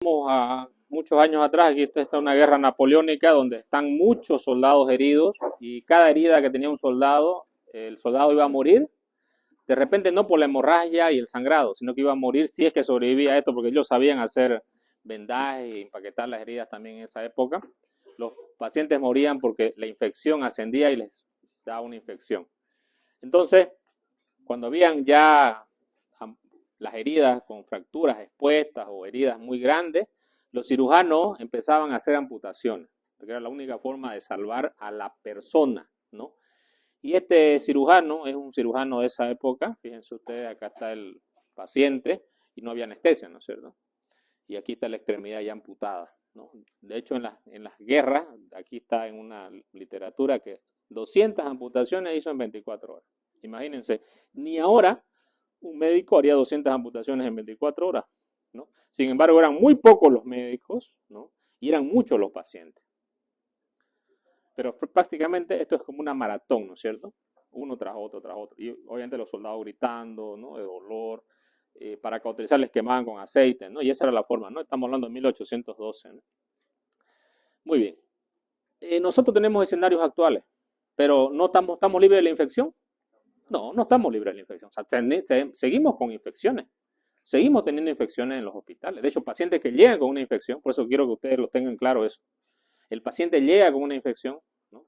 A muchos años atrás, aquí está una guerra napoleónica donde están muchos soldados heridos y cada herida que tenía un soldado, el soldado iba a morir, de repente no por la hemorragia y el sangrado, sino que iba a morir si es que sobrevivía a esto, porque ellos sabían hacer vendajes y empaquetar las heridas también en esa época. Los pacientes morían porque la infección ascendía y les daba una infección. Entonces, cuando habían ya las heridas con fracturas expuestas o heridas muy grandes, los cirujanos empezaban a hacer amputaciones, porque era la única forma de salvar a la persona, ¿no? Y este cirujano es un cirujano de esa época, fíjense ustedes, acá está el paciente y no había anestesia, ¿no es cierto? Y aquí está la extremidad ya amputada, ¿no? De hecho, en las guerras, aquí está en una literatura que 200 amputaciones hizo en 24 horas. Imagínense, ni ahora un médico haría 200 amputaciones en 24 horas, ¿no? Sin embargo, eran muy pocos los médicos, ¿no? Y eran muchos los pacientes. Pero prácticamente esto es como una maratón, ¿no es cierto? Uno tras otro, tras otro. Y obviamente los soldados gritando, ¿no? De dolor. Para cauterizar les quemaban con aceite, ¿no? Y esa era la forma, ¿no? Estamos hablando de 1812, ¿no? Muy bien. Nosotros tenemos escenarios actuales, pero no estamos libres de la infección. No, no estamos libres de la infección. O sea, seguimos con infecciones. Seguimos teniendo infecciones en los hospitales. De hecho, pacientes que llegan con una infección, por eso quiero que ustedes lo tengan claro eso. El paciente llega con una infección, ¿no?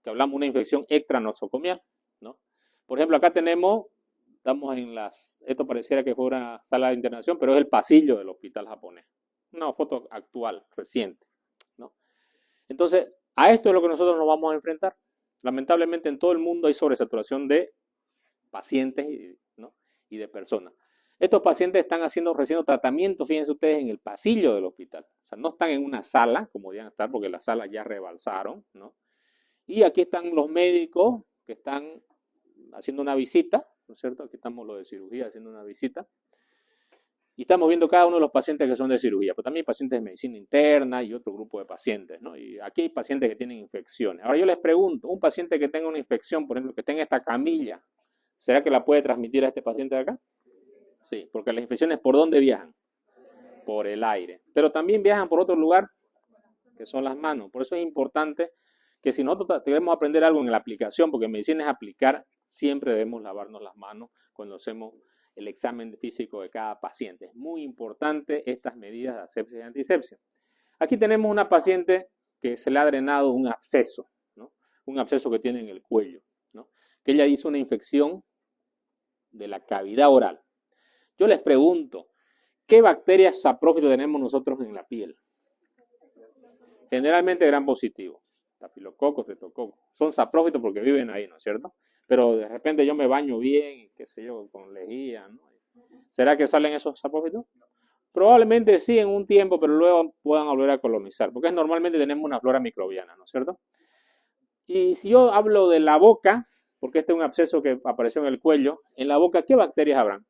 Que hablamos de una infección extranosocomial, ¿no? Por ejemplo, acá estamos esto pareciera que fue una sala de internación, pero es el pasillo del hospital japonés. Una foto actual, reciente, ¿no? Entonces, a esto es lo que nosotros nos vamos a enfrentar. Lamentablemente en todo el mundo hay sobresaturación de pacientes, ¿no? Y de personas. Estos pacientes están recibiendo tratamiento, fíjense ustedes, en el pasillo del hospital. O sea, no están en una sala, como debían estar, porque las salas ya rebalsaron, ¿no? Y aquí están los médicos que están haciendo una visita, ¿no es cierto? Aquí estamos los de cirugía haciendo una visita. Y estamos viendo cada uno de los pacientes que son de cirugía, pero también hay pacientes de medicina interna y otro grupo de pacientes, ¿no? Y aquí hay pacientes que tienen infecciones. Ahora yo les pregunto, un paciente que tenga una infección, por ejemplo, que tenga esta camilla, ¿será que la puede transmitir a este paciente de acá? Sí, porque las infecciones, ¿por dónde viajan? Por el aire. Pero también viajan por otro lugar, que son las manos. Por eso es importante que si nosotros queremos aprender algo en la aplicación, porque medicina es aplicar, siempre debemos lavarnos las manos cuando hacemos el examen físico de cada paciente. Es muy importante estas medidas de asepsia y antisepsia. Aquí tenemos una paciente que se le ha drenado un absceso, ¿no? Un absceso que tiene en el cuello, ¿no? Que ella hizo una infección de la cavidad oral. Yo les pregunto, ¿qué bacterias saprófitas tenemos nosotros en la piel? Generalmente gram positivo, estafilococos, streptococcus. Son saprófitos porque viven ahí, ¿no es cierto? Pero de repente yo me baño bien, qué sé yo, con lejía, ¿no? ¿Será que salen esos saprófitos? Probablemente sí en un tiempo, pero luego puedan volver a colonizar, porque normalmente tenemos una flora microbiana, ¿no es cierto? Y si yo hablo de la boca, porque este es un absceso que apareció en el cuello, en la boca, ¿qué bacterias habrán?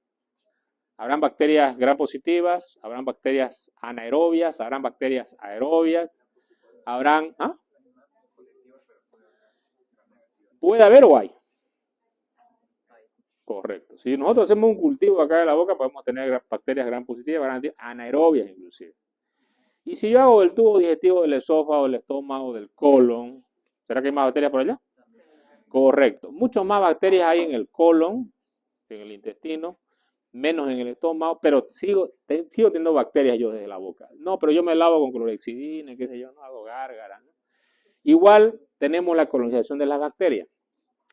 Habrán bacterias gram positivas, habrán bacterias anaerobias, habrán bacterias aerobias, habrán... ¿ah? ¿Puede haber o hay? Correcto. Si nosotros hacemos un cultivo acá en la boca, podemos tener bacterias gram positivas, anaerobias inclusive. Y si yo hago el tubo digestivo del esófago, del estómago, del colon, ¿será que hay más bacterias por allá? Correcto. Mucho más bacterias hay en el colon, en el intestino, menos en el estómago, pero sigo teniendo bacterias yo desde la boca. No, pero yo me lavo con clorhexidina, qué sé yo, no hago gárgara, ¿no? Igual tenemos la colonización de las bacterias.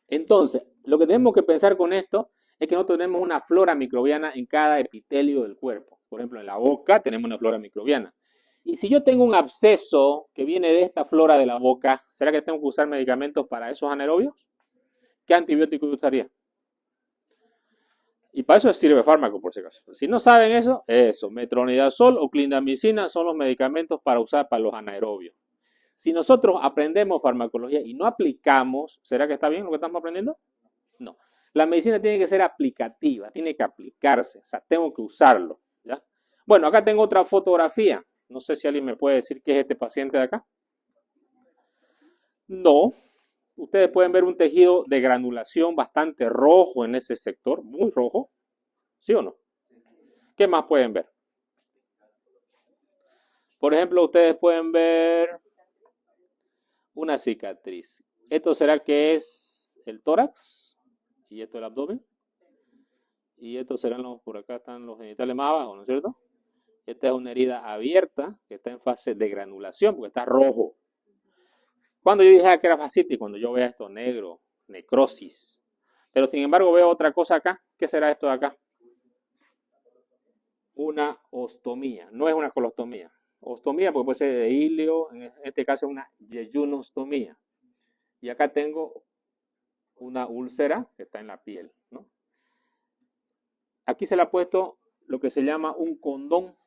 Entonces, lo que tenemos que pensar con esto es que nosotros tenemos una flora microbiana en cada epitelio del cuerpo. Por ejemplo, en la boca tenemos una flora microbiana. Y si yo tengo un absceso que viene de esta flora de la boca, ¿será que tengo que usar medicamentos para esos anaerobios? ¿Qué antibiótico usaría? Y para eso sirve fármaco, por si acaso. Si no saben eso, metronidazol o clindamicina son los medicamentos para usar para los anaerobios. Si nosotros aprendemos farmacología y no aplicamos, ¿será que está bien lo que estamos aprendiendo? No. La medicina tiene que ser aplicativa, tiene que aplicarse, o sea, tengo que usarlo, ¿ya? Bueno, acá tengo otra fotografía. No sé si alguien me puede decir qué es este paciente de acá. No. Ustedes pueden ver un tejido de granulación bastante rojo en ese sector, muy rojo. ¿Sí o no? ¿Qué más pueden ver? Por ejemplo, ustedes pueden ver una cicatriz. ¿Esto será que es el tórax? ¿Y esto el abdomen? Y estos serán los, por acá están los genitales más abajo, ¿no es cierto? Esta es una herida abierta que está en fase de granulación porque está rojo. Cuando yo dije que era fascitis, cuando yo vea esto negro, necrosis. Pero sin embargo veo otra cosa acá. ¿Qué será esto de acá? Una ostomía. No es una colostomía. Ostomía porque puede ser de ilio, en este caso es una yeyunostomía. Y acá tengo una úlcera que está en la piel, ¿no? Aquí se le ha puesto lo que se llama un condón,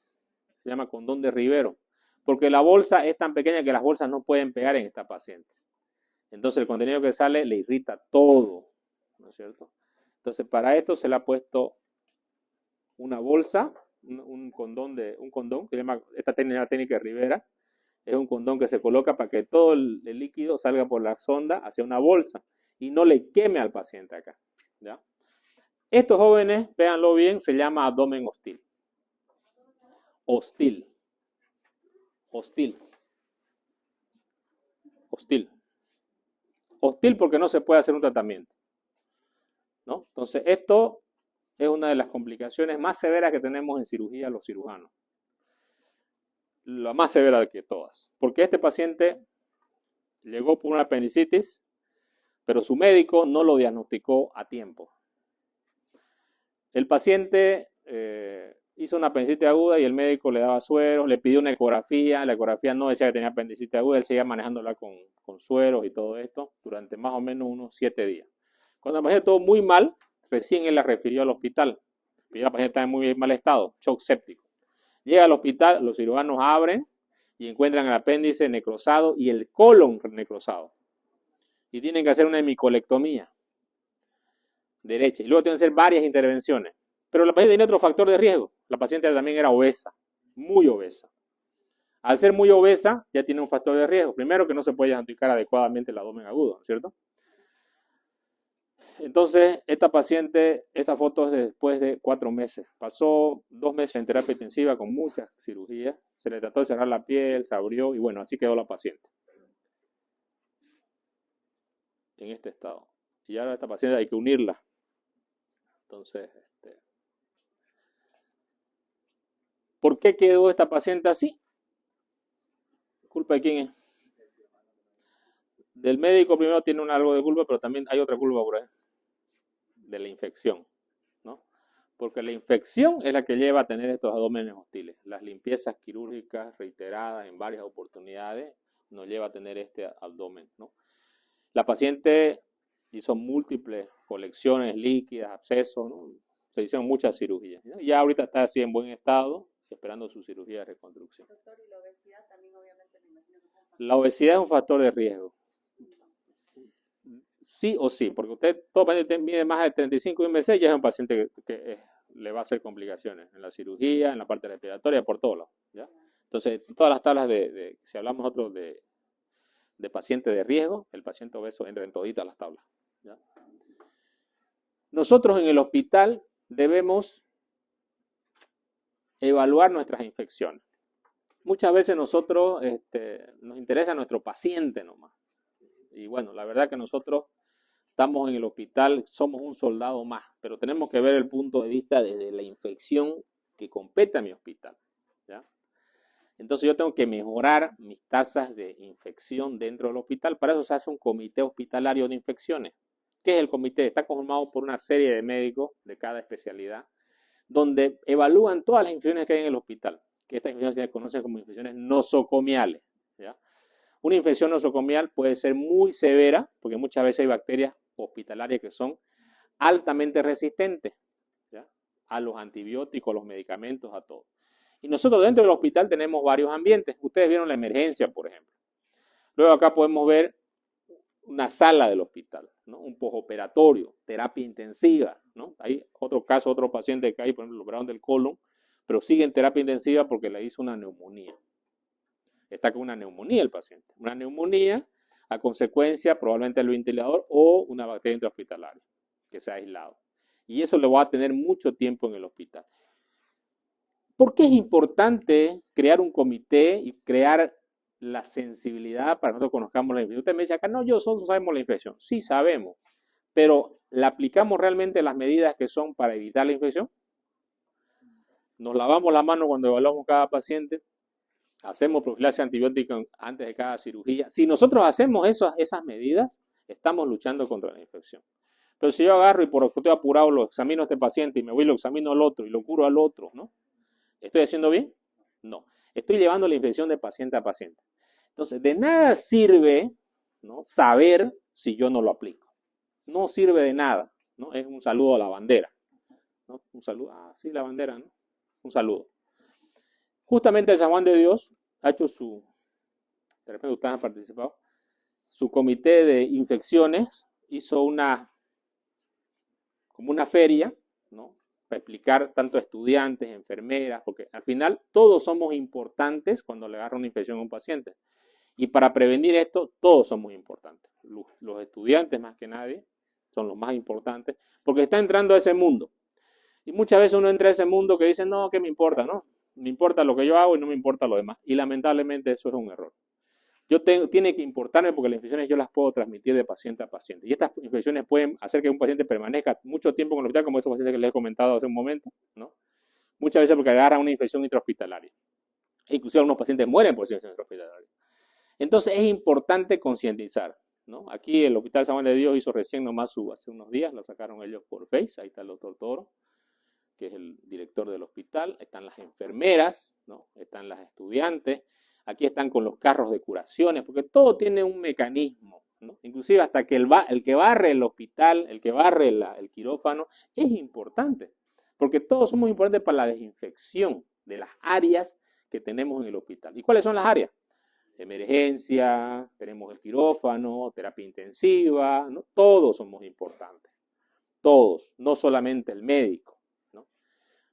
se llama condón de Rivero, porque la bolsa es tan pequeña que las bolsas no pueden pegar en esta paciente. Entonces el contenido que sale le irrita todo, ¿no es cierto? Entonces para esto se le ha puesto una bolsa, un condón, que se llama, esta técnica de Rivera, es un condón que se coloca para que todo el líquido salga por la sonda hacia una bolsa y no le queme al paciente acá, ¿ya? Estos jóvenes, véanlo bien, se llama abdomen hostil. Hostil. Hostil. Hostil. Hostil porque no se puede hacer un tratamiento, ¿no? Entonces, esto es una de las complicaciones más severas que tenemos en cirugía los cirujanos. La más severa que todas. Porque este paciente llegó por una apendicitis, pero su médico no lo diagnosticó a tiempo. El paciente hizo una apendicitis aguda y el médico le daba sueros, le pidió una ecografía, la ecografía no decía que tenía apendicitis aguda, él seguía manejándola con sueros y todo esto durante más o menos unos 7 días. Cuando el paciente todo muy mal, recién él la refirió al hospital. La paciente está en muy mal estado, shock séptico. Llega al hospital, los cirujanos abren y encuentran el apéndice necrosado y el colon necrosado. Y tienen que hacer una hemicolectomía derecha. Y luego tienen que hacer varias intervenciones. Pero la paciente tenía otro factor de riesgo. La paciente también era obesa, muy obesa. Al ser muy obesa, ya tiene un factor de riesgo. Primero, que no se puede diagnosticar adecuadamente el abdomen agudo, ¿no es cierto? Entonces, esta paciente, esta foto es después de 4 meses. Pasó 2 meses en terapia intensiva con muchas cirugías. Se le trató de cerrar la piel, se abrió y bueno, así quedó la paciente. En este estado. Y ahora esta paciente hay que unirla. Entonces, ¿por qué quedó esta paciente así? ¿Culpa de quién es? Del médico primero tiene algo de culpa, pero también hay otra culpa por ahí. De la infección, ¿no? Porque la infección es la que lleva a tener estos abdómenes hostiles. Las limpiezas quirúrgicas reiteradas en varias oportunidades nos lleva a tener este abdomen, ¿no? La paciente hizo múltiples colecciones líquidas, abscesos, ¿no? Se hicieron muchas cirugías, ¿no? Ya ahorita está así en buen estado, esperando su cirugía de reconstrucción. Doctor, ¿y la obesidad también obviamente me imagino que es un factor? La obesidad es un factor de riesgo. Sí o sí, porque usted, todo paciente mide más de 35 IMC, ya es un paciente que le va a hacer complicaciones en la cirugía, en la parte respiratoria, por todos lados, ¿ya? Entonces, todas las tablas si hablamos nosotros de paciente de riesgo, el paciente obeso entra en toditas las tablas, ¿ya? Nosotros en el hospital debemos evaluar nuestras infecciones. Muchas veces nosotros nos interesa nuestro paciente nomás. Y bueno, la verdad que nosotros estamos en el hospital, somos un soldado más, pero tenemos que ver el punto de vista desde la infección que compete a mi hospital, ¿ya? Entonces yo tengo que mejorar mis tasas de infección dentro del hospital. Para eso se hace un comité hospitalario de infecciones. ¿Qué es el comité? Está conformado por una serie de médicos de cada especialidad, donde evalúan todas las infecciones que hay en el hospital, que estas infecciones se conocen como infecciones nosocomiales, ¿ya? Una infección nosocomial puede ser muy severa, porque muchas veces hay bacterias hospitalarias que son altamente resistentes, ¿ya? A los antibióticos, a los medicamentos, a todo. Y nosotros dentro del hospital tenemos varios ambientes. Ustedes vieron la emergencia, por ejemplo. Luego acá podemos ver una sala del hospital, ¿no? Un postoperatorio, terapia intensiva, ¿no? Hay otro caso, otro paciente que hay, por ejemplo, lo operaron del colon, pero sigue en terapia intensiva porque le hizo una neumonía. Está con una neumonía el paciente. Una neumonía a consecuencia probablemente del ventilador o una bacteria intrahospitalaria que se ha aislado. Y eso lo va a tener mucho tiempo en el hospital. ¿Por qué es importante crear un comité y crear la sensibilidad para que nosotros conozcamos la infección? Usted me dice acá, no, nosotros sabemos la infección. Sí, sabemos, pero ¿la aplicamos realmente las medidas que son para evitar la infección? Nos lavamos la mano cuando evaluamos cada paciente, hacemos profilaxis antibiótica antes de cada cirugía. Si nosotros hacemos esas medidas, estamos luchando contra la infección. Pero si yo agarro y por lo que estoy apurado lo examino a este paciente y me voy y lo examino al otro y lo curo al otro, ¿no? ¿Estoy haciendo bien? No. Estoy llevando la infección de paciente a paciente. Entonces, de nada sirve, ¿no?, saber si yo no lo aplico. No sirve de nada, ¿no? Es un saludo a la bandera, ¿no? Un saludo, sí, la bandera, ¿no? Un saludo. Justamente el San Juan de Dios ha hecho de repente ustedes han participado, su comité de infecciones hizo como una feria, ¿no?, para explicar tanto a estudiantes, enfermeras, porque al final todos somos importantes cuando le agarra una infección a un paciente. Y para prevenir esto, todos somos importantes. Los estudiantes más que nadie son los más importantes, porque está entrando a ese mundo. Y muchas veces uno entra a ese mundo que dice, no, ¿qué me importa? No, me importa lo que yo hago y no me importa lo demás. Y lamentablemente eso es un error. Tiene que importarme porque las infecciones yo las puedo transmitir de paciente a paciente. Y estas infecciones pueden hacer que un paciente permanezca mucho tiempo en el hospital, como estos pacientes que les he comentado hace un momento, ¿no? Muchas veces porque agarran una infección intrahospitalaria. E inclusive algunos pacientes mueren por esa infección intrahospitalaria. Entonces es importante concientizar, ¿no? Aquí el Hospital San Juan de Dios hizo recién nomás hace unos días, lo sacaron ellos por Face, ahí está el doctor Toro, que es el director del hospital, están las enfermeras, ¿no?, están las estudiantes, aquí están con los carros de curaciones, porque todo tiene un mecanismo, ¿no? Inclusive hasta que el que barre el hospital, el que barre el quirófano, es importante, porque todos somos importantes para la desinfección de las áreas que tenemos en el hospital. ¿Y cuáles son las áreas? Emergencia, tenemos el quirófano, terapia intensiva, ¿no? Todos somos importantes, todos, no solamente el médico, ¿no?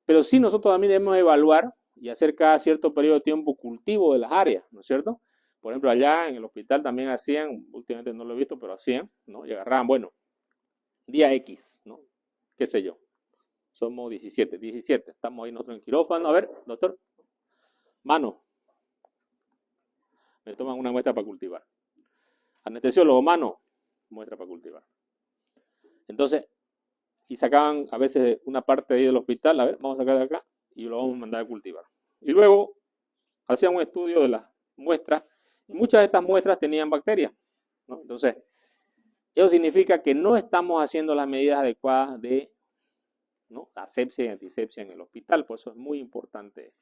Pero sí nosotros también debemos evaluar y hacer cada cierto periodo de tiempo cultivo de las áreas, ¿no es cierto? Por ejemplo, allá en el hospital también hacían, últimamente no lo he visto, pero hacían, ¿no? Y agarraban, bueno, día X, ¿no? ¿Qué sé yo? Somos 17, estamos ahí nosotros en quirófano. A ver, doctor, mano, me toman una muestra para cultivar. Anestesiólogo, mano, muestra para cultivar. Entonces, y sacaban a veces una parte de ahí del hospital, a ver, vamos a sacar de acá y lo vamos a mandar a cultivar. Y luego hacían un estudio de las muestras y muchas de estas muestras tenían bacterias, ¿no? Entonces, eso significa que no estamos haciendo las medidas adecuadas de, ¿no?, asepsia y antisepsia en el hospital, por eso es muy importante.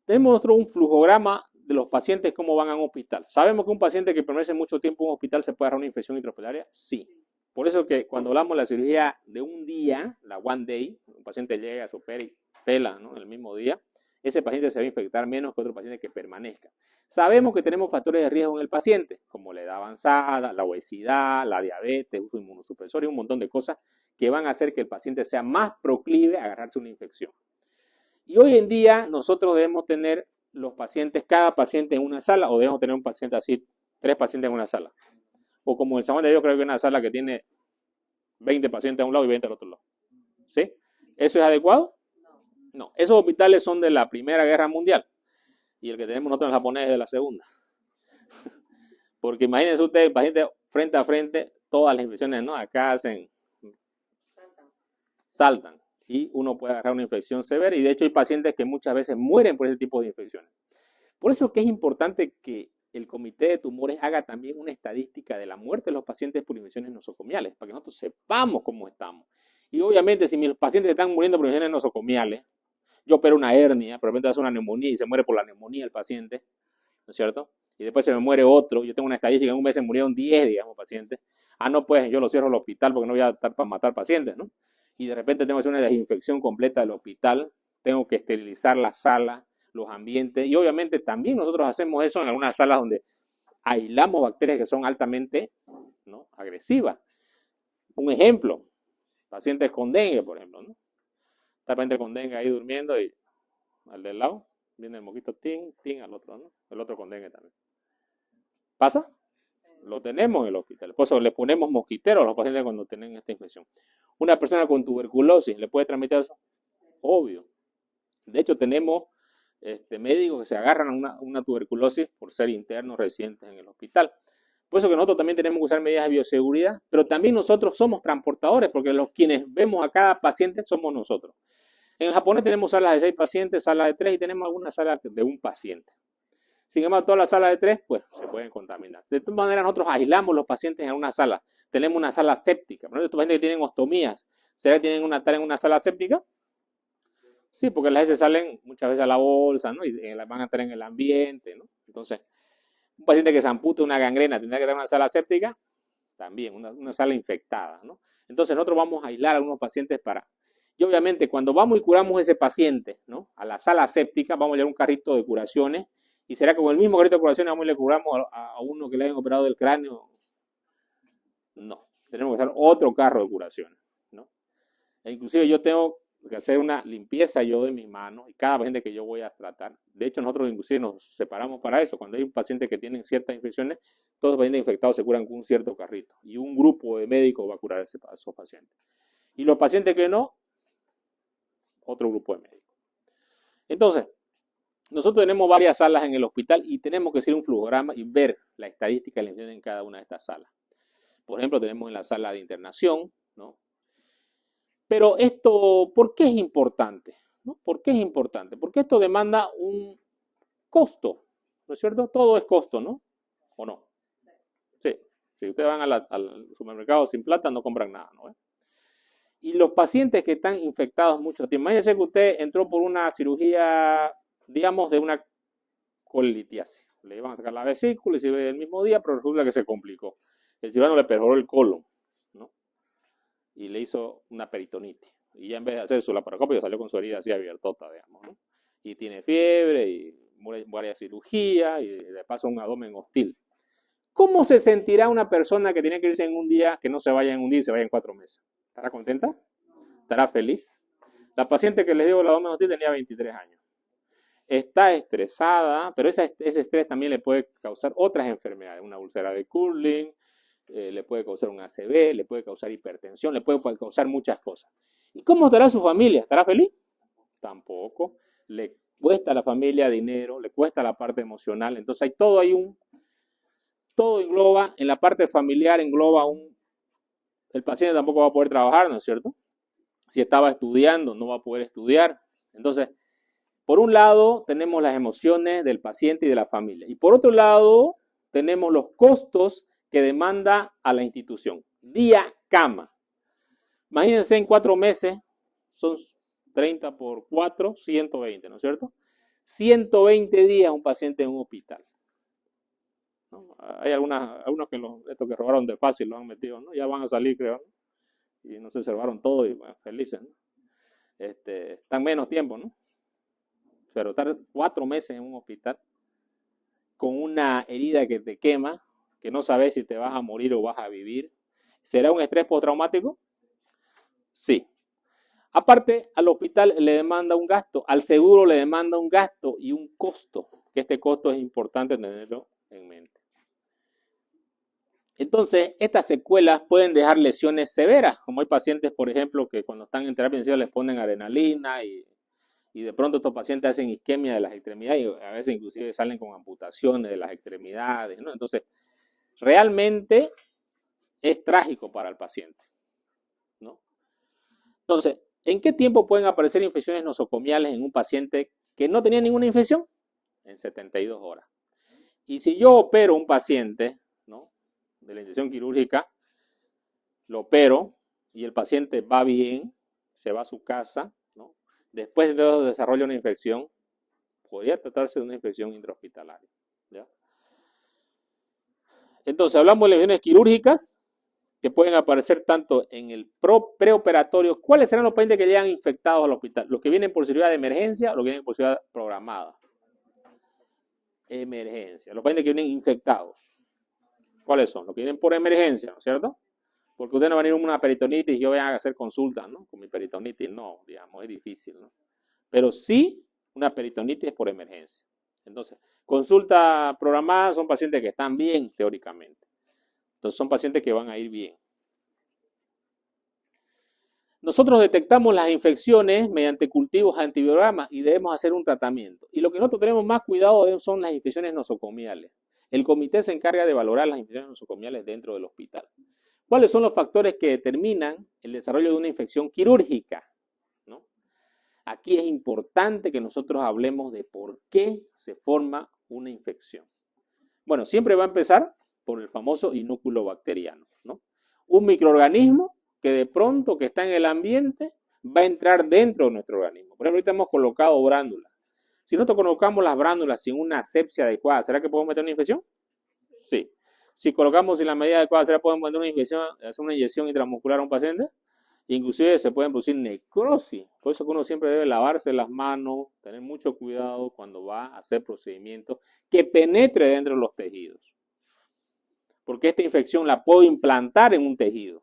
Tenemos un flujograma de los pacientes cómo van a un hospital. ¿Sabemos que un paciente que permanece mucho tiempo en un hospital se puede agarrar una infección intrahospitalaria? Sí. Por eso que cuando hablamos de la cirugía de un día, la one day, un paciente llega, se opera y pela, ¿no?, el mismo día, ese paciente se va a infectar menos que otro paciente que permanezca. Sabemos que tenemos factores de riesgo en el paciente, como la edad avanzada, la obesidad, la diabetes, uso de inmunosupresores y un montón de cosas que van a hacer que el paciente sea más proclive a agarrarse una infección. Y hoy en día nosotros debemos tener los pacientes, cada paciente en una sala, o debemos tener un paciente así, 3 pacientes en una sala. O como el San Juan de Dios, creo que es una sala que tiene 20 pacientes a un lado y 20 al otro lado. ¿Sí? ¿Eso es adecuado? No. Esos hospitales son de la Primera Guerra Mundial. Y el que tenemos nosotros en japonés es de la Segunda. Porque imagínense ustedes, el paciente frente a frente, todas las infecciones, ¿no?, acá hacen, saltan. Y uno puede agarrar una infección severa. Y de hecho hay pacientes que muchas veces mueren por ese tipo de infecciones. Por eso es que es importante que el comité de tumores haga también una estadística de la muerte de los pacientes por infecciones nosocomiales, para que nosotros sepamos cómo estamos. Y obviamente si mis pacientes están muriendo por infecciones nosocomiales, yo opero una hernia, de repente hace una neumonía y se muere por la neumonía el paciente, ¿no es cierto? Y después se me muere otro, yo tengo una estadística, en un mes se murieron 10, digamos, pacientes. No, pues yo lo cierro al hospital porque no voy a estar para matar pacientes, ¿no? Y de repente tengo que hacer una desinfección completa del hospital, tengo que esterilizar la sala, los ambientes, y obviamente también nosotros hacemos eso en algunas salas donde aislamos bacterias que son altamente, ¿no?, agresivas. Un ejemplo, pacientes con dengue, por ejemplo, ¿no? Está paciente con dengue ahí durmiendo y al del lado viene el mosquito, tin, al otro, ¿no? El otro con dengue también. ¿Pasa? Lo tenemos en el hospital. Por eso le ponemos mosquiteros a los pacientes cuando tienen esta infección. Una persona con tuberculosis, ¿le puede transmitir eso? Obvio. De hecho, tenemos médicos que se agarran a una tuberculosis por ser internos residentes en el hospital. Por eso que nosotros también tenemos que usar medidas de bioseguridad, pero también nosotros somos transportadores, porque los quienes vemos a cada paciente somos nosotros. En el japonés tenemos salas de 6 pacientes, salas de 3 y tenemos algunas salas de un paciente. Sin embargo, todas las salas de 3, pues se pueden contaminar. De todas maneras, nosotros aislamos los pacientes en una sala. Tenemos una sala séptica. Por ejemplo, estos pacientes que tienen ostomías, ¿será que tienen estar en una sala séptica? Sí, porque las heces salen muchas veces a la bolsa, ¿no? Y van a estar en el ambiente, ¿no? Entonces, un paciente que se ampute una gangrena, ¿tendrá que estar en una sala séptica? También, una sala infectada, ¿no? Entonces, nosotros vamos a aislar a algunos pacientes para... Y obviamente, cuando vamos y curamos ese paciente, ¿no? A la sala séptica, vamos a llevar un carrito de curaciones. ¿Y será que con el mismo carrito de curaciones vamos y le curamos a uno que le hayan operado del cráneo? No, tenemos que usar otro carro de curaciones, ¿no? E inclusive yo tengo que hacer una limpieza yo de mis manos y cada paciente que yo voy a tratar. De hecho, nosotros inclusive nos separamos para eso. Cuando hay un paciente que tiene ciertas infecciones, todos los pacientes infectados se curan con un cierto carrito. Y un grupo de médicos va a curar a esos pacientes. Y los pacientes que no, otro grupo de médicos. Entonces, nosotros tenemos varias salas en el hospital y tenemos que hacer un flujograma y ver la estadística de la infección en cada una de estas salas. Por ejemplo, tenemos en la sala de internación, ¿no? Pero esto, ¿por qué es importante? ¿No? ¿Por qué es importante? Porque esto demanda un costo, ¿no es cierto? Todo es costo, ¿no? ¿O no? Sí. Si ustedes van al supermercado sin plata, no compran nada, ¿no? Y los pacientes que están infectados mucho tiempo, imagínense que usted entró por una cirugía, digamos, de una colitiasis. Le iban a sacar la vesícula y se ve el mismo día, pero resulta que se complicó. El cirujano le perforó el colon, ¿no? Y le hizo una peritonitis. Y ya en vez de hacer su laparoscopio, salió con su herida así abiertota, digamos, ¿no? Y tiene fiebre y varias cirugías y de paso un abdomen hostil. ¿Cómo se sentirá una persona que tiene que irse en un día, que no se vaya en un día y se vaya en 4 meses? ¿Estará contenta? ¿Estará feliz? La paciente que les digo el abdomen hostil tenía 23 años. Está estresada, pero ese estrés también le puede causar otras enfermedades, una úlcera de Curling, le puede causar un ACV, le puede causar hipertensión, le puede causar muchas cosas. ¿Y cómo estará su familia? ¿Estará feliz? Tampoco. Le cuesta a la familia dinero, le cuesta la parte emocional, entonces hay todo engloba, en la parte familiar engloba el paciente tampoco va a poder trabajar, ¿no es cierto? Si estaba estudiando, no va a poder estudiar. Entonces, por un lado, tenemos las emociones del paciente y de la familia. Y por otro lado, tenemos los costos que demanda a la institución. Día cama. Imagínense en 4 meses, son 30 por 4, 120, ¿no es cierto? 120 días un paciente en un hospital. ¿No? Hay algunos que estos que robaron de fácil lo han metido, ¿no? Ya van a salir, creo, ¿no? Y no se salvaron todo y bueno, felices, ¿no? Están menos tiempo, ¿no? Pero estar 4 meses en un hospital con una herida que te quema, que no sabes si te vas a morir o vas a vivir, ¿será un estrés postraumático? Sí. Aparte, al hospital le demanda un gasto, al seguro le demanda un gasto y un costo, que este costo es importante tenerlo en mente. Entonces, estas secuelas pueden dejar lesiones severas, como hay pacientes, por ejemplo, que cuando están en terapia intensiva les ponen adrenalina y de pronto estos pacientes hacen isquemia de las extremidades y a veces inclusive salen con amputaciones de las extremidades, ¿no? Entonces, realmente es trágico para el paciente, ¿no? Entonces, ¿en qué tiempo pueden aparecer infecciones nosocomiales en un paciente que no tenía ninguna infección? En 72 horas. Y si yo opero un paciente, ¿no?, de la inyección quirúrgica, lo opero y el paciente va bien, se va a su casa, ¿no? Después de desarrolla una infección, podría tratarse de una infección intrahospitalaria, ¿ya? Entonces, hablamos de lesiones quirúrgicas que pueden aparecer tanto en el preoperatorio. ¿Cuáles serán los pacientes que llegan infectados al hospital? ¿Los que vienen por cirugía de emergencia o los que vienen por cirugía programada? Emergencia. Los pacientes que vienen infectados. ¿Cuáles son? Los que vienen por emergencia, ¿no es cierto? Porque ustedes no van a ir con una peritonitis y yo voy a hacer consultas, ¿no? Con mi peritonitis, no, digamos, es difícil, ¿no? Pero sí, una peritonitis por emergencia. Entonces, consulta programada son pacientes que están bien teóricamente. Entonces, son pacientes que van a ir bien. Nosotros detectamos las infecciones mediante cultivos antibiogramas y debemos hacer un tratamiento. Y lo que nosotros tenemos más cuidado son las infecciones nosocomiales. El comité se encarga de valorar las infecciones nosocomiales dentro del hospital. ¿Cuáles son los factores que determinan el desarrollo de una infección quirúrgica? ¿No? Aquí es importante que nosotros hablemos de por qué se forma una infección. Bueno, siempre va a empezar por el famoso inúculo bacteriano, ¿no? Un microorganismo que de pronto que está en el ambiente va a entrar dentro de nuestro organismo. Por ejemplo, ahorita hemos colocado brándulas. Si nosotros colocamos las brándulas sin una asepsia adecuada, ¿será que podemos meter una infección? Sí. Si colocamos sin la medida adecuada, ¿será que podemos meter una infección, hacer una inyección intramuscular a un paciente? Inclusive se pueden producir necrosis. Por eso que uno siempre debe lavarse las manos, tener mucho cuidado cuando va a hacer procedimientos que penetre dentro de los tejidos. Porque esta infección la puedo implantar en un tejido.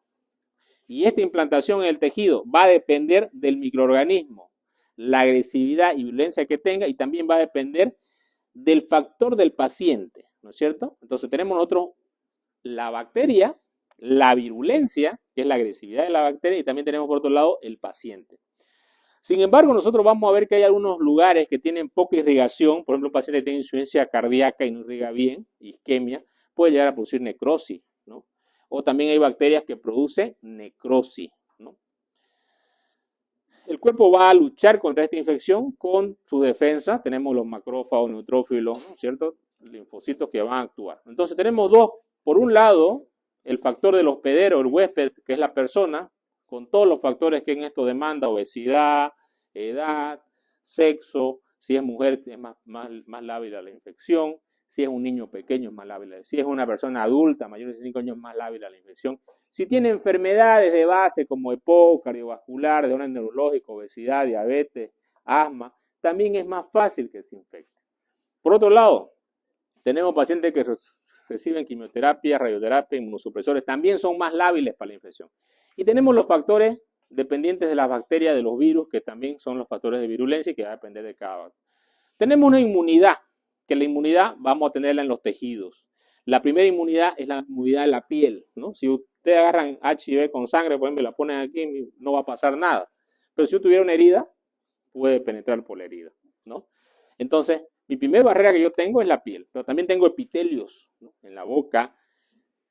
Y esta implantación en el tejido va a depender del microorganismo, la agresividad y violencia que tenga, y también va a depender del factor del paciente, ¿no es cierto? Entonces tenemos nosotros la bacteria, la virulencia, que es la agresividad de la bacteria, y también tenemos por otro lado el paciente. Sin embargo, nosotros vamos a ver que hay algunos lugares que tienen poca irrigación. Por ejemplo, un paciente que tiene insuficiencia cardíaca y no irriga bien, isquemia, puede llegar a producir necrosis, ¿no? O también hay bacterias que producen necrosis, ¿no? El cuerpo va a luchar contra esta infección con su defensa. Tenemos los macrófagos, neutrófilos, ¿no? ¿Cierto? Linfocitos que van a actuar. Entonces tenemos dos. Por un lado, el factor del hospedero, el huésped, que es la persona, con todos los factores que en esto demanda, obesidad, edad, sexo, si es mujer es más lábil a la infección, si es un niño pequeño es más lábil, si es una persona adulta mayor de 5 años más lábil a la infección, si tiene enfermedades de base como EPOC, cardiovascular, de orden neurológico, obesidad, diabetes, asma, también es más fácil que se infecte. Por otro lado, tenemos pacientes que reciben quimioterapia, radioterapia, inmunosupresores, también son más lábiles para la infección. Y tenemos los factores dependientes de las bacterias, de los virus, que también son los factores de virulencia y que va a depender de cada bacteria. Tenemos una inmunidad, que la inmunidad vamos a tenerla en los tejidos. La primera inmunidad es la inmunidad de la piel, ¿no? Si ustedes agarran HIV con sangre, por ejemplo, y la ponen aquí, no va a pasar nada. Pero si tuviera una herida, puede penetrar por la herida, ¿no? Entonces, mi primera barrera que yo tengo es la piel, pero también tengo epitelios, ¿no? En la boca,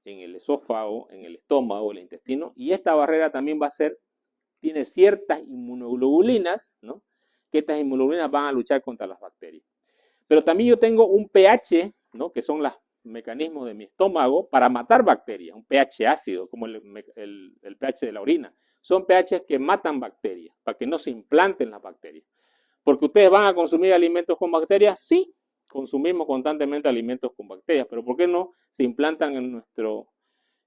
en el esófago, en el estómago, el intestino, y esta barrera también va a ser, tiene ciertas inmunoglobulinas, ¿no? Que estas inmunoglobulinas van a luchar contra las bacterias. Pero también yo tengo un pH, ¿no? Que son los mecanismos de mi estómago para matar bacterias, un pH ácido, como el pH de la orina. Son pHs que matan bacterias, para que no se implanten las bacterias. ¿Porque ustedes van a consumir alimentos con bacterias? Sí, consumimos constantemente alimentos con bacterias, pero ¿por qué no se implantan en nuestro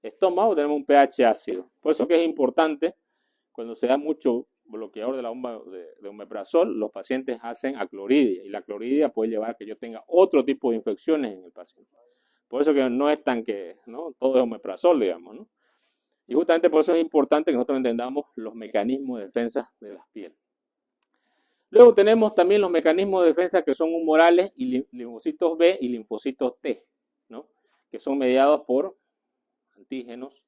estómago? Tenemos un pH ácido. Por eso que es importante, cuando se da mucho bloqueador de la bomba de omeprazol, los pacientes hacen acloridia, y la acloridia puede llevar a que yo tenga otro tipo de infecciones en el paciente. Por eso que no es tan que, ¿no? Todo es omeprazol, digamos, ¿no? Y justamente por eso es importante que nosotros entendamos los mecanismos de defensa de las pieles. Luego tenemos también los mecanismos de defensa que son humorales y linfocitos B y linfocitos T, ¿no? Que son mediados por antígenos.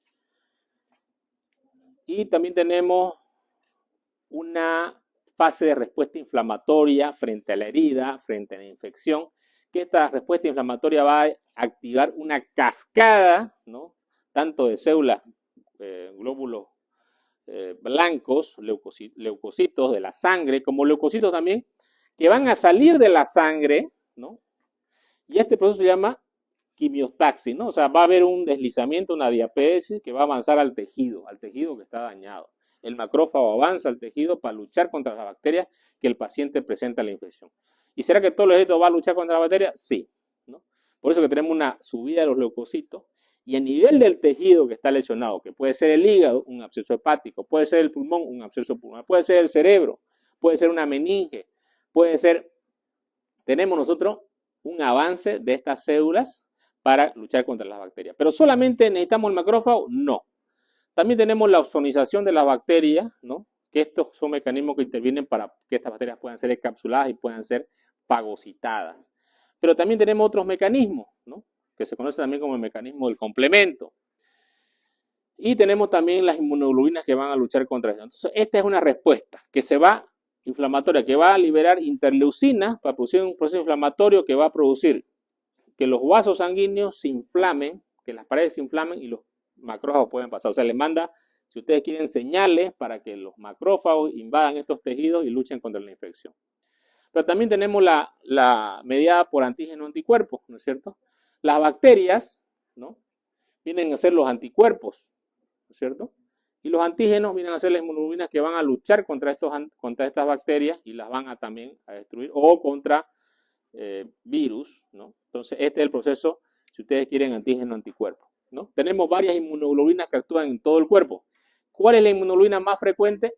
Y también tenemos una fase de respuesta inflamatoria frente a la herida, frente a la infección, que esta respuesta inflamatoria va a activar una cascada, ¿no? Tanto de células, glóbulos blancos, leucocitos de la sangre, como leucocitos también, que van a salir de la sangre, ¿no? Y este proceso se llama quimiostaxis, ¿no? O sea, va a haber un deslizamiento, una diapéresis que va a avanzar al tejido que está dañado. El macrófago avanza al tejido para luchar contra las bacterias que el paciente presenta la infección. ¿Y será que todo el ejército va a luchar contra las bacterias? Sí, ¿no? Por eso que tenemos una subida de los leucocitos. Y a nivel del tejido que está lesionado, que puede ser el hígado, un absceso hepático, puede ser el pulmón, un absceso pulmonar, puede ser el cerebro, puede ser una meninge, puede ser, tenemos nosotros un avance de estas células para luchar contra las bacterias. ¿Pero solamente necesitamos el macrófago? No. También tenemos la ozonización de las bacterias, ¿no? Que estos son mecanismos que intervienen para que estas bacterias puedan ser encapsuladas y puedan ser fagocitadas. Pero también tenemos otros mecanismos, ¿no? Que se conoce también como el mecanismo del complemento. Y tenemos también las inmunoglobulinas que van a luchar contra eso. Entonces, esta es una respuesta que se va inflamatoria, que va a liberar interleucinas para producir un proceso inflamatorio que va a producir que los vasos sanguíneos se inflamen, que las paredes se inflamen y los macrófagos pueden pasar. O sea, les manda, si ustedes quieren, señales para que los macrófagos invadan estos tejidos y luchen contra la infección. Pero también tenemos la mediada por antígeno anticuerpos, ¿no es cierto? Las bacterias, ¿no?, vienen a ser los anticuerpos, ¿no es cierto? Y los antígenos vienen a ser las inmunoglobulinas que van a luchar contra estas bacterias y las van a también a destruir, o contra virus, ¿no? Entonces, este es el proceso, si ustedes quieren, antígeno-anticuerpo, ¿no? Tenemos varias inmunoglobulinas que actúan en todo el cuerpo. ¿Cuál es la inmunoglobulina más frecuente?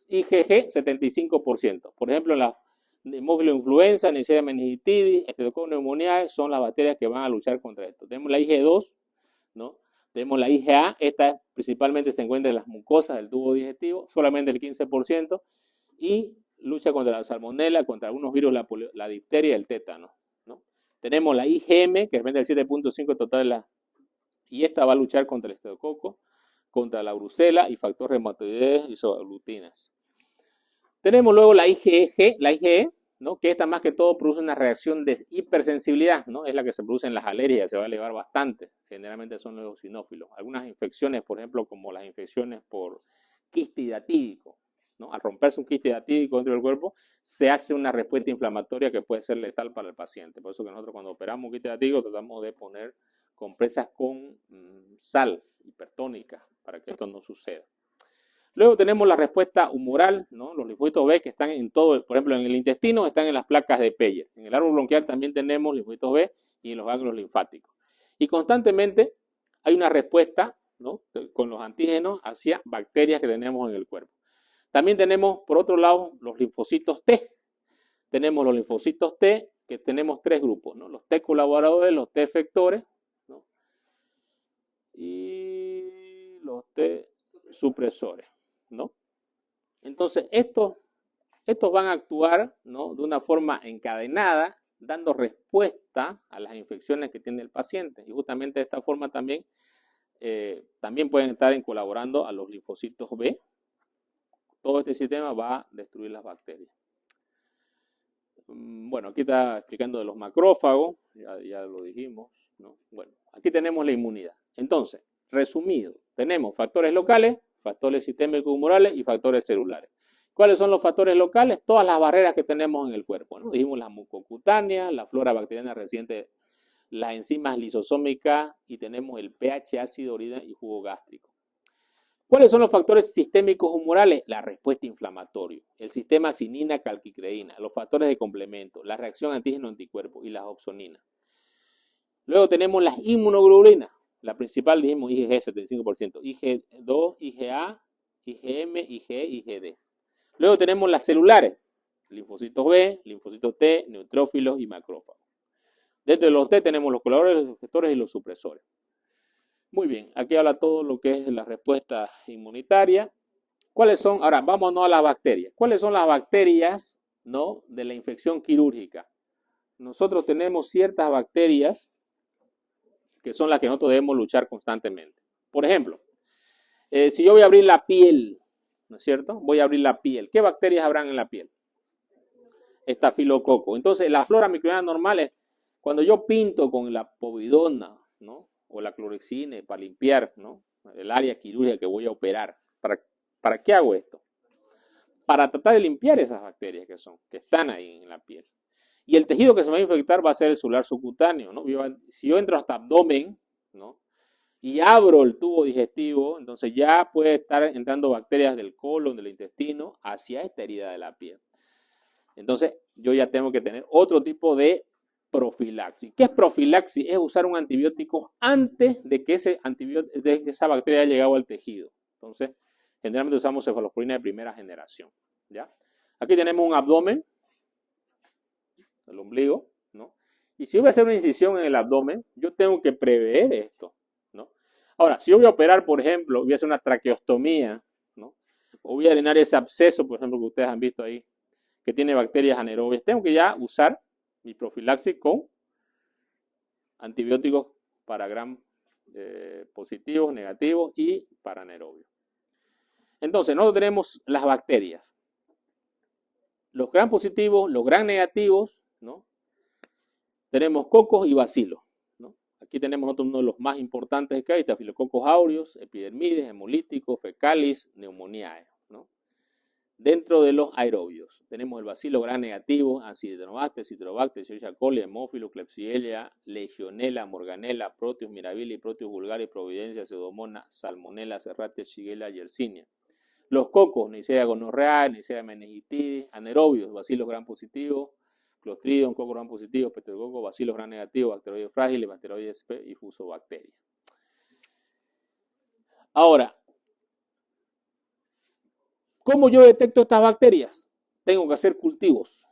IgG, 75%. Por ejemplo, en la hemófilo influenza, Neisseria meningitidis, Streptococcus pneumoniae son las bacterias que van a luchar contra esto. Tenemos la IG2, ¿no? Tenemos la IgA, esta principalmente se encuentra en las mucosas del tubo digestivo, solamente el 15%, y lucha contra la salmonela, contra algunos virus, la difteria y el tétano, ¿no? Tenemos la IgM, que representa el 7.5 total de la, y esta va a luchar contra el estafilococo, contra la brucela y factor reumatoideo y isoglutinas. Tenemos luego la IgE, ¿no?, que esta más que todo produce una reacción de hipersensibilidad, ¿no? Es la que se produce en las alergias, se va a elevar bastante, generalmente son los eosinófilos. Algunas infecciones, por ejemplo, como las infecciones por quiste hidatídico, ¿no? Al romperse un quiste hidatídico dentro del cuerpo, se hace una respuesta inflamatoria que puede ser letal para el paciente. Por eso que nosotros cuando operamos un quiste hidatídico tratamos de poner compresas con sal hipertónica para que esto no suceda. Luego tenemos la respuesta humoral, ¿no? Los linfocitos B que están en todo, por ejemplo, en el intestino están en las placas de Peyer. En el árbol bronquial también tenemos linfocitos B y en los ganglios linfáticos. Y constantemente hay una respuesta, ¿no?, con los antígenos hacia bacterias que tenemos en el cuerpo. También tenemos, por otro lado, los linfocitos T. Tenemos los linfocitos T, que tenemos tres grupos, ¿no? Los T colaboradores, los T efectores, ¿no?, y los T supresores, ¿no? Entonces, estos van a actuar, ¿no?, de una forma encadenada, dando respuesta a las infecciones que tiene el paciente. Y justamente de esta forma también pueden estar colaborando a los linfocitos B. Todo este sistema va a destruir las bacterias. Bueno, aquí está explicando de los macrófagos, ya lo dijimos, ¿no? Bueno, aquí tenemos la inmunidad. Entonces, resumido, tenemos factores locales, factores sistémicos humorales y factores celulares. ¿Cuáles son los factores locales? Todas las barreras que tenemos en el cuerpo, ¿no? Dijimos las mucocutáneas, la flora bacteriana reciente, las enzimas lisosómicas y tenemos el pH ácido, orina y jugo gástrico. ¿Cuáles son los factores sistémicos humorales? La respuesta inflamatoria, el sistema cinina-calquicreína, los factores de complemento, la reacción antígeno-anticuerpo y las opsoninas. Luego tenemos las inmunoglobulinas. La principal dijimos IgG, 75%, IG2, IgA, IgM, IgE, IgD. Luego tenemos las celulares, linfocitos B, linfocitos T, neutrófilos y macrófagos. Dentro de los T tenemos los colaboradores, los efectores y los supresores. Muy bien, aquí habla todo lo que es la respuesta inmunitaria. ¿Cuáles son? Ahora, vámonos a las bacterias. ¿Cuáles son las bacterias, ¿no?, de la infección quirúrgica? Nosotros tenemos ciertas bacterias que son las que nosotros debemos luchar constantemente. Por ejemplo, si yo voy a abrir la piel, ¿no es cierto? Voy a abrir la piel. ¿Qué bacterias habrán en la piel? Estafilococo. Entonces, la flora microbiana normal es cuando yo pinto con la povidona, ¿no?, o la clorexina para limpiar, ¿no?, el área quirúrgica que voy a operar. ¿Para qué hago esto? Para tratar de limpiar esas bacterias que están ahí en la piel. Y el tejido que se me va a infectar va a ser el celular subcutáneo, ¿no? Si yo entro hasta abdomen, ¿no?, y abro el tubo digestivo, entonces ya puede estar entrando bacterias del colon, del intestino, hacia esta herida de la piel. Entonces yo ya tengo que tener otro tipo de profilaxis. ¿Qué es profilaxis? Es usar un antibiótico antes de que esa bacteria haya llegado al tejido. Entonces, generalmente usamos cefalosporina de primera generación, ¿ya? Aquí tenemos un abdomen, el ombligo, ¿no? Y si yo voy a hacer una incisión en el abdomen, yo tengo que prever esto, ¿no? Ahora, si yo voy a operar, por ejemplo, voy a hacer una traqueostomía, ¿no?, o voy a drenar ese absceso, por ejemplo, que ustedes han visto ahí, que tiene bacterias anaerobias, tengo que ya usar mi profilaxis con antibióticos para gran positivos, negativos y para anaerobios. Entonces, nosotros tenemos las bacterias. Los gram positivos, los gram negativos, ¿no? Tenemos cocos y bacilos, ¿no? Aquí tenemos otro, uno de los más importantes que hay, Staphylococcus aureus, epidermides, hemolíticos, fecalis, pneumoniae, ¿no? Dentro de los aerobios tenemos el bacilo gram negativo, Acinetobacter, Citrobacter, Escherichia coli, Haemophilus, Klebsiella, Legionella, Morganella, Proteus mirabilis, Proteus vulgaris, Providencia, Pseudomonas, Salmonella, Serratia, Shigella, Yersinia. Los cocos, Neisseria gonorrhoeae, Neisseria meningitidis, anaerobios, bacilos gram positivos, Clostridium, coco gram positivo, Pterococcus, bacilos gram negativos, bacteroides frágiles, bacteroides sp y fusobacterias. Ahora, ¿cómo yo detecto estas bacterias? Tengo que hacer cultivos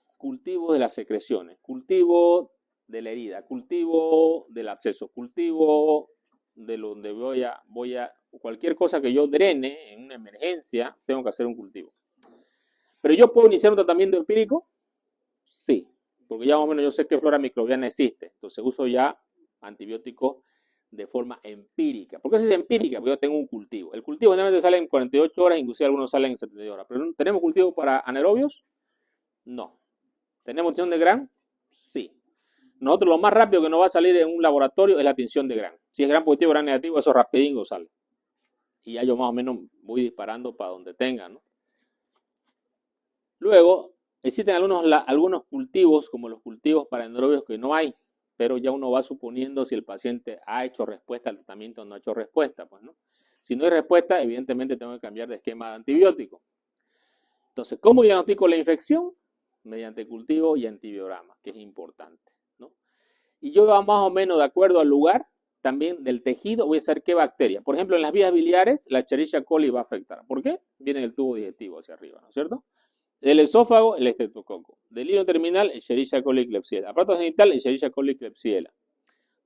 de las secreciones, cultivo de la herida, cultivo del absceso, cultivo de donde voy a cualquier cosa que yo drene en una emergencia, tengo que hacer un cultivo. ¿Pero yo puedo iniciar un tratamiento empírico? Sí, porque ya más o menos yo sé qué flora microbiana existe, entonces uso ya antibióticos de forma empírica. ¿Por qué se dice empírica? Porque yo tengo un cultivo. El cultivo generalmente sale en 48 horas, inclusive algunos salen en 72 horas. ¿Pero tenemos cultivo para anaerobios? No. ¿Tenemos tinción de Gram? Sí. Nosotros lo más rápido que nos va a salir en un laboratorio es la tinción de Gram. Si es Gram positivo o Gram negativo, eso rapidingo sale. Y ya yo más o menos voy disparando para donde tenga, ¿no? Luego, existen algunos cultivos, como los cultivos para anaerobios, que no hay, pero ya uno va suponiendo si el paciente ha hecho respuesta al tratamiento o no ha hecho respuesta, pues, ¿no? Si no hay respuesta, evidentemente tengo que cambiar de esquema de antibiótico. Entonces, ¿cómo diagnostico la infección? Mediante cultivo y antibiograma, que es importante, ¿no? Y yo más o menos, de acuerdo al lugar, también del tejido, voy a saber qué bacteria. Por ejemplo, en las vías biliares, la Escherichia coli va a afectar. ¿Por qué? Viene el tubo digestivo hacia arriba, ¿no es cierto? Del esófago, el estreptococo. Del hilo terminal, Escherichia coli Klebsiella. Aparato genital, Escherichia coli Klebsiella.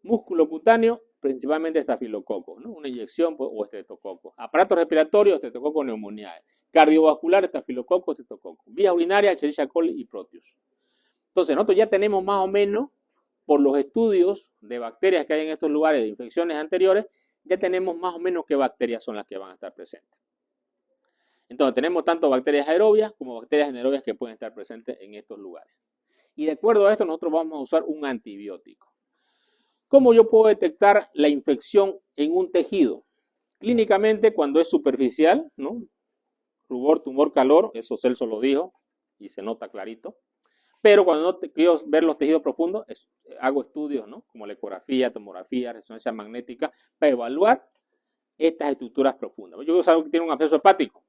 Músculo cutáneo, principalmente estafilococo, ¿no? Una inyección o estreptococo. Aparato respiratorio, estreptococo pneumoniae. Cardiovascular, estafilococo, estreptococo. Vías urinarias, Escherichia coli y Proteus. Entonces, nosotros ya tenemos más o menos, por los estudios de bacterias que hay en estos lugares de infecciones anteriores, ya tenemos más o menos qué bacterias son las que van a estar presentes. Entonces, tenemos tanto bacterias aerobias como bacterias anaerobias que pueden estar presentes en estos lugares. Y de acuerdo a esto, nosotros vamos a usar un antibiótico. ¿Cómo yo puedo detectar la infección en un tejido? Clínicamente, cuando es superficial, ¿no? Rubor, tumor, calor, eso Celso lo dijo y se nota clarito. Pero cuando no quiero ver los tejidos profundos, hago estudios, ¿no? Como la ecografía, tomografía, resonancia magnética, para evaluar estas estructuras profundas. Yo quiero saber que tiene un absceso hepático,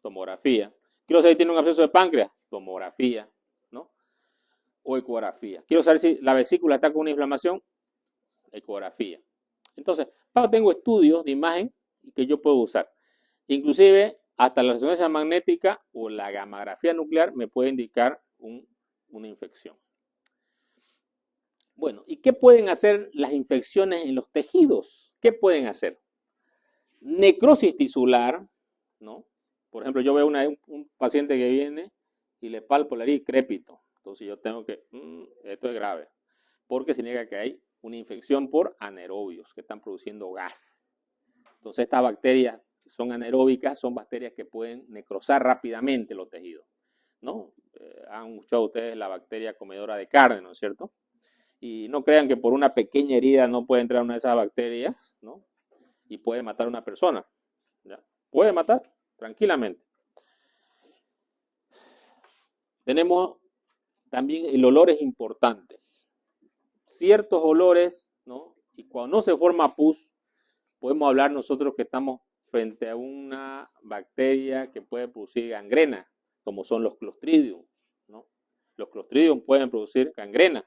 tomografía. Quiero saber si tiene un absceso de páncreas, tomografía, ¿no? O ecografía. Quiero saber si la vesícula está con una inflamación, ecografía. Entonces, tengo estudios de imagen que yo puedo usar. Inclusive, hasta la resonancia magnética o la gamografía nuclear me puede indicar una infección. Bueno, ¿y qué pueden hacer las infecciones en los tejidos? ¿Qué pueden hacer? Necrosis tisular, ¿no? Por ejemplo, yo veo un paciente que viene y le palpo la herida crépito. Entonces yo tengo que, esto es grave, porque significa que hay una infección por anaerobios que están produciendo gas. Entonces estas bacterias que son anaeróbicas son bacterias que pueden necrosar rápidamente los tejidos, ¿no? Han escuchado ustedes la bacteria comedora de carne, ¿no es cierto? Y no crean que por una pequeña herida no puede entrar una de esas bacterias, ¿no? Y puede matar a una persona, ¿ya? Puede matar tranquilamente. Tenemos también el olor es importante. Ciertos olores, ¿no? Y cuando no se forma pus, podemos hablar nosotros que estamos frente a una bacteria que puede producir gangrena, como son los Clostridium, ¿no? Los Clostridium pueden producir gangrena.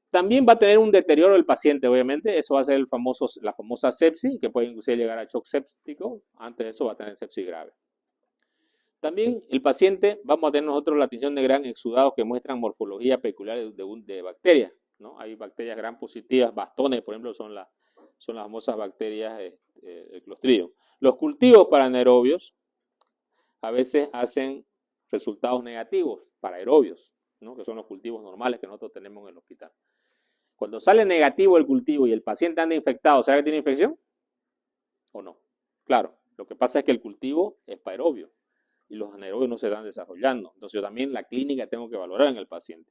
También va a tener un deterioro del paciente, obviamente. Eso va a ser la famosa sepsis, que puede inclusive llegar a shock séptico. Antes de eso va a tener sepsis grave. También el paciente, vamos a tener nosotros la tinción de Gram exudados que muestran morfología peculiar de bacterias, ¿no? Hay bacterias Gram positivas, bastones, por ejemplo, son las famosas bacterias el Clostridium. Los cultivos para anaerobios a veces hacen resultados negativos para aerobios, ¿no? Que son los cultivos normales que nosotros tenemos en el hospital. Cuando sale negativo el cultivo y el paciente anda infectado, ¿será que tiene infección o no? Claro, lo que pasa es que el cultivo es aerobio y los anaerobios no se están desarrollando. Entonces yo también la clínica tengo que valorar en el paciente.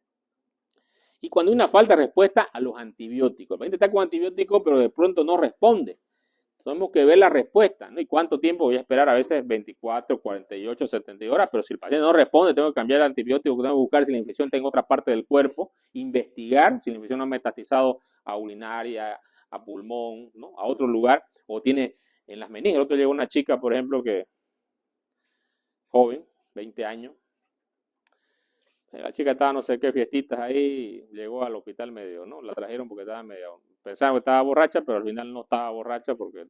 Y cuando hay una falta de respuesta a los antibióticos, el paciente está con antibióticos pero de pronto no responde. Tenemos que ver la respuesta, ¿no? Y cuánto tiempo voy a esperar, a veces 24, 48, 70 horas, pero si el paciente no responde, tengo que cambiar el antibiótico, tengo que buscar si la infección está en otra parte del cuerpo, investigar si la infección no ha metastizado a urinaria, a pulmón, ¿no? A otro lugar, o tiene en las meninges. El otro llegó una chica, por ejemplo, que joven, 20 años, la chica estaba no sé qué fiestitas ahí, llegó al hospital medio, ¿no? La trajeron porque estaba medio, pensaron que estaba borracha, pero al final no estaba borracha porque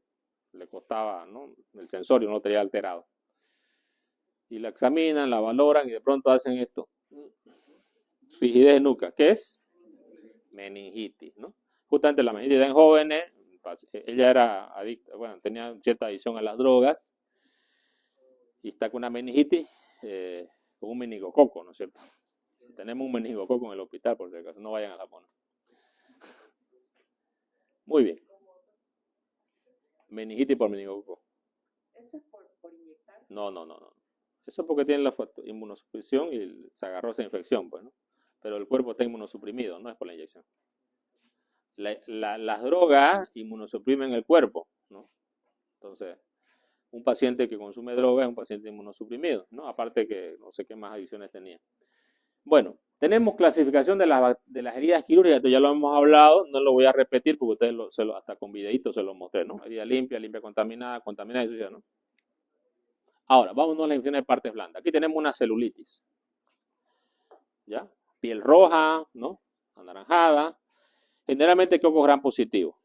le costaba, ¿no? El sensorio no lo tenía alterado. Y la examinan, la valoran y de pronto hacen esto. Rigidez de nuca. ¿Qué es? Meningitis, ¿no? Justamente la meningitis en jóvenes, ella era adicta, bueno, tenía cierta adicción a las drogas y está con una meningitis, con un meningococo, ¿no es cierto? Tenemos un meningococo en el hospital, por si acaso, no vayan a la pona. Muy bien. Meningitis por meningococo. ¿Eso es por inyectarse? No. Eso es porque tiene la inmunosupresión y se agarró esa infección, pues, ¿no? Pero el cuerpo está inmunosuprimido, no es por la inyección. Las drogas inmunosuprimen el cuerpo, ¿no? Entonces, un paciente que consume droga es un paciente inmunosuprimido, ¿no? Aparte que no sé qué más adicciones tenía. Bueno, tenemos clasificación de las heridas quirúrgicas, esto ya lo hemos hablado, no lo voy a repetir porque ustedes hasta con videitos se lo mostré, ¿no? Herida limpia, limpia contaminada, contaminada y sucia, ¿no? Ahora, vámonos a las infecciones de partes blandas. Aquí tenemos una celulitis, ¿ya? Piel roja, ¿no? Anaranjada. Generalmente, ¿qué ocurre? Gran positivo,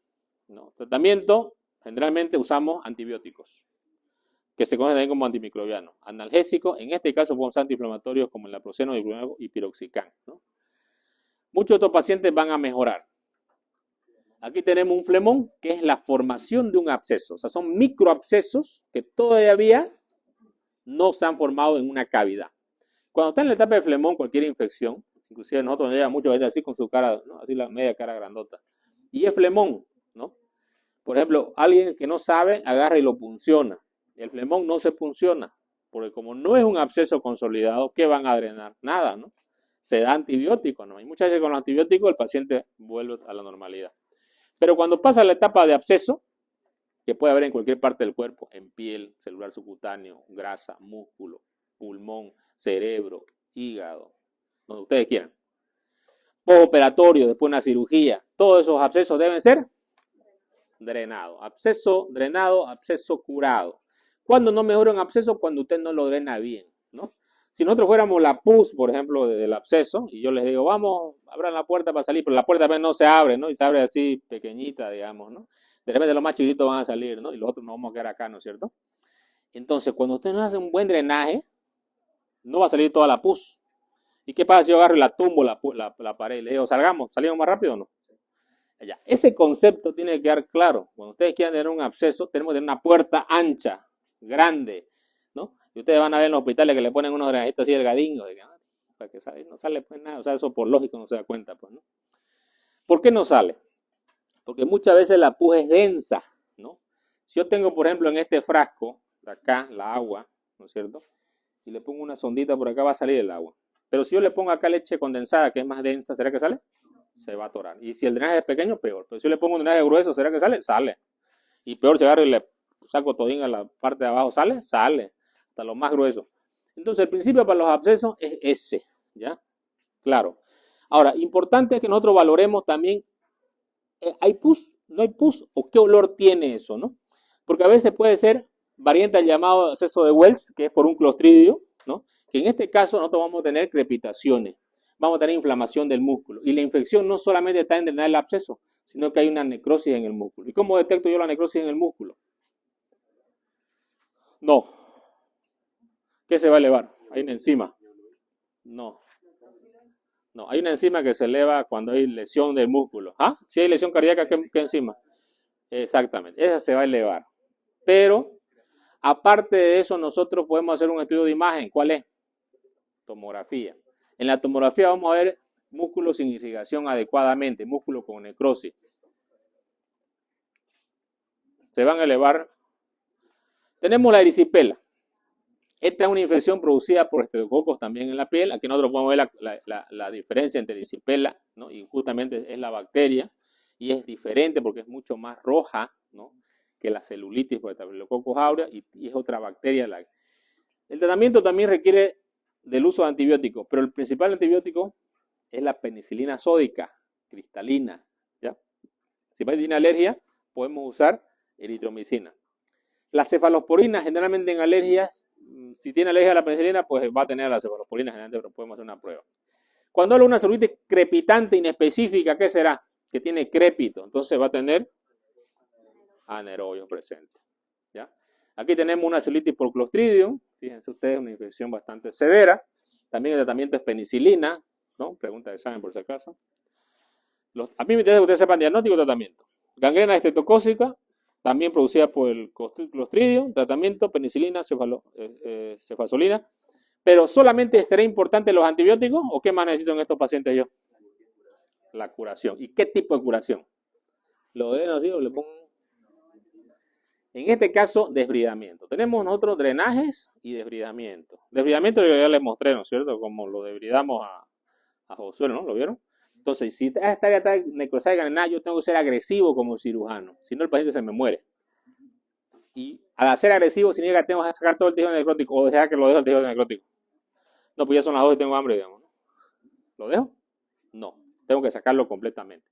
¿no? Tratamiento, generalmente usamos antibióticos, que se conocen también como antimicrobianos. Analgésicos, en este caso podemos usar antiinflamatorios como el naproxeno y piroxicam, ¿no? Muchos de estos pacientes van a mejorar. Aquí tenemos un flemón, que es la formación de un absceso. O sea, son microabscesos que todavía no se han formado en una cavidad. Cuando está en la etapa de flemón, cualquier infección, inclusive nosotros nos llevamos mucho así con su cara, ¿no? Así la media cara grandota. Y es flemón, ¿no? Por ejemplo, alguien que no sabe, agarra y lo punciona. El flemón no se punciona, porque como no es un absceso consolidado, ¿qué van a drenar? Nada, ¿no? Se da antibiótico, ¿no? Y muchas veces con los antibióticos el paciente vuelve a la normalidad. Pero cuando pasa la etapa de absceso, que puede haber en cualquier parte del cuerpo, en piel, celular subcutáneo, grasa, músculo, pulmón, cerebro, hígado, donde ustedes quieran. Postoperatorio, después de una cirugía, todos esos abscesos deben ser drenados. Absceso drenado, absceso curado. ¿Cuándo no mejora un absceso? Cuando usted no lo drena bien, ¿no? Si nosotros fuéramos la pus, por ejemplo, del absceso, y yo les digo, vamos, abran la puerta para salir, pero la puerta no se abre, ¿no? Y se abre así pequeñita, digamos, ¿no? De repente los más chiquitos van a salir, ¿no? Y los otros nos vamos a quedar acá, ¿no es cierto? Entonces, cuando usted no hace un buen drenaje, no va a salir toda la pus. ¿Y qué pasa si yo agarro y la tumbo la pared y le digo, salimos más rápido o no? Ya. Ese concepto tiene que quedar claro. Cuando ustedes quieran tener un absceso, tenemos que tener una puerta ancha, grande, ¿no? Y ustedes van a ver en los hospitales que le ponen unos drenajitos así delgadinhos, para que no sale pues nada, o sea, eso por lógico no se da cuenta, pues, ¿no? ¿Por qué no sale? Porque muchas veces la pus es densa, ¿no? Si yo tengo, por ejemplo, en este frasco, de acá, la agua, ¿no es cierto? Y le pongo una sondita por acá, va a salir el agua. Pero si yo le pongo acá leche condensada, que es más densa, ¿será que sale? Se va a atorar. Y si el drenaje es pequeño, peor. Pero si yo le pongo un drenaje grueso, ¿será que sale? Sale. Y peor, si agarro y le saco todín a la parte de abajo, ¿sale? Sale. Hasta lo más grueso. Entonces, el principio para los abscesos es ese, ¿ya? Claro. Ahora, importante es que nosotros valoremos también, ¿hay pus? ¿No hay pus? ¿O qué olor tiene eso, no? Porque a veces puede ser variante al llamado absceso de Wells, que es por un clostridio, ¿no? Que en este caso nosotros vamos a tener crepitaciones, vamos a tener inflamación del músculo. Y la infección no solamente está en drenar el absceso, sino que hay una necrosis en el músculo. ¿Y cómo detecto yo la necrosis en el músculo? No. ¿Qué se va a elevar? Hay una enzima. No. No, hay una enzima que se eleva cuando hay lesión del músculo. ¿Ah? Si hay lesión cardíaca, ¿qué enzima? Exactamente, esa se va a elevar. Pero, aparte de eso, nosotros podemos hacer un estudio de imagen. ¿Cuál es? Tomografía. En la tomografía vamos a ver músculo sin irrigación adecuadamente, músculo con necrosis. Se van a elevar. Tenemos la erisipela. Esta es una infección producida por estreptococos también en la piel. Aquí nosotros podemos ver la diferencia entre erisipela, ¿no? Y justamente es la bacteria. Y es diferente porque es mucho más roja, ¿no?, que la celulitis por Staphylococcus aureus y es otra bacteria. El tratamiento también requiere del uso de antibióticos, pero el principal antibiótico es la penicilina sódica, cristalina, ¿ya? Si tiene alergia, podemos usar eritromicina. Las cefalosporinas, generalmente en alergias, si tiene alergia a la penicilina, pues va a tener la cefalosporina, generalmente, pero podemos hacer una prueba. Cuando hablo de una celulitis crepitante inespecífica, ¿qué será? Que tiene crépito, entonces va a tener anerobio presente, ¿ya? Aquí tenemos una celulitis por Clostridium, fíjense ustedes, una infección bastante severa. También el tratamiento es penicilina, ¿no? Pregunta de examen por si acaso. A mí me interesa que ustedes sepan diagnóstico y tratamiento. Gangrena estreptocócica, también producida por el Clostridium, tratamiento, penicilina, cefazolina. Pero solamente será importante los antibióticos, ¿o qué más necesito en estos pacientes yo? La curación. ¿Y qué tipo de curación? Lo dreno así o le pongo. En este caso, desbridamiento. Tenemos nosotros drenajes y desbridamiento. Desbridamiento yo ya les mostré, ¿no es cierto? Como lo desbridamos a Josué, ¿no? ¿Lo vieron? Entonces, si esta área está necrosada y gangrenada, yo tengo que ser agresivo como cirujano. Si no, el paciente se me muere. Y al hacer agresivo significa que tengo que sacar todo el tejido necrótico o dejar que lo dejo el tejido necrótico. No, pues ya son las 2 y tengo hambre, digamos, ¿no? ¿Lo dejo? No, tengo que sacarlo completamente.